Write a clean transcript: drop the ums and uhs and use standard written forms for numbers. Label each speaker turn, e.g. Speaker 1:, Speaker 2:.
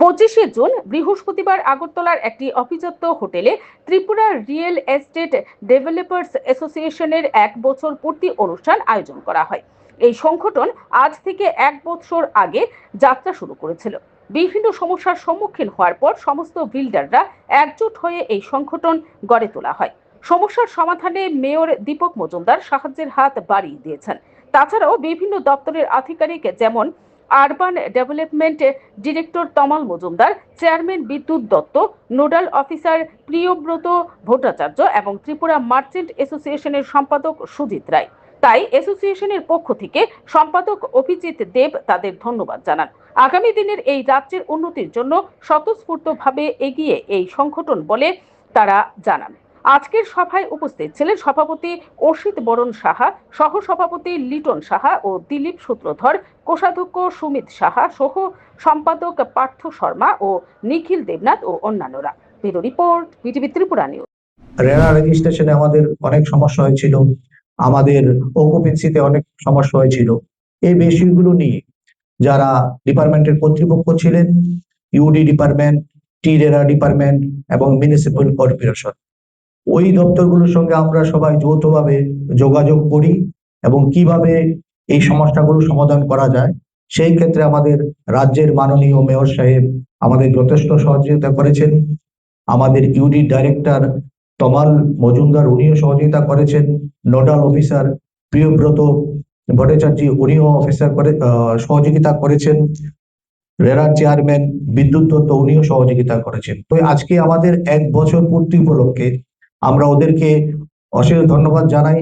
Speaker 1: 25শে June বৃহস্পতিবার আগরতলার একটি অভিজাত হোটেলে ত্রিপুরা রিয়েল এস্টেট ডেভেলপার্স অ্যাসোসিয়েশনের 1 বছর পূর্তি অনুষ্ঠান আয়োজন করা হয়। এই সংগঠন আজ থেকে 1 বছর আগে যাত্রা শুরু করেছিল। বিভিন্ন সমস্যার সম্মুখীন হওয়ার পর সমস্ত বিল্ডাররা একজোট হয়ে এই সংগঠন গড়ে তোলা হয়। সমস্যার সমাধানে মেয়র দীপক মজুমদার সাহায্যের হাত বাড়িয়ে দিয়েছেন। তাছাড়াও বিভিন্ন দপ্তরের আধিকারিক যেমন আরবান ডেভেলপমেন্ট ডিরেক্টর তমাল মজুমদার, চেয়ারম্যান বিদ্যুৎ দত্ত, নোডাল অফিসার প্রিয়ব্রত ভট্টাচার্য এবং ত্রিপুরা মার্চেন্ট অ্যাসোসিয়েশনের সম্পাদক সুজিত রায়। তাই অ্যাসোসিয়েশনের পক্ষ থেকে সম্পাদক অভিজিৎ দেব তাদের ধন্যবাদ জানান। আগামী দিনের এই রাজ্যের উন্নতির জন্য স্বতঃস্ফূর্তভাবে এগিয়ে এই সংগঠন বলে তারা জানান। আজকের সভায় উপস্থিত ছিলেন সভাপতি অসিত বরণ সাহা, সহ-সভাপতি লিটন সাহা ও দিলীপ সূত্রধর, কোষাধ্যক্ষ সুমিত সাহা, সহ সম্পাদক পার্থ শর্মা ও নিখিল দেবনাথ ও অন্যান্যরা। Bureau report, BTV Tripura news.
Speaker 2: RERA রেজিস্ট্রেশনে আমাদের অনেক সমস্যা হয়েছিল, আমাদের অকুপেন্সিতে অনেক সমস্যা হয়েছিল। এই বিষয়গুলো নিয়ে যারা ডিপার্টমেন্টের কর্তৃপক্ষ ছিলেন, ইউডি ডিপার্টমেন্ট, টি রেরা ডিপার্টমেন্ট এবং মিউনিসিপ্যাল কর্পোরেশন, ওই দপ্তরগুলোর সঙ্গে আমরা সবাই যৌথভাবে যোগাযোগ করি এবং কিভাবে এই সমস্যাগুলো সমাধান করা যায় সেই ক্ষেত্রে আমাদের রাজ্যের মাননীয় মেয়র সাহেব আমাদের যথেষ্ট সহযোগিতা করেছেন। আমাদের ইউডি ডাইরেক্টর তমাল মজুমদার উনিও সহযোগিতা করেছেন। নোডাল অফিসার প্রিয়ব্রত ভট্টাচার্য উনিও সহযোগিতা করেছেন। রেরার চেয়ারম্যান বিদ্যুৎ দত্ত উনিও সহযোগিতা করেছেন। তো আজকে আমাদের 1 বছর পূর্তি উপলক্ষে আমরা ওদেরকে অশেষ ধন্যবাদ জানাই।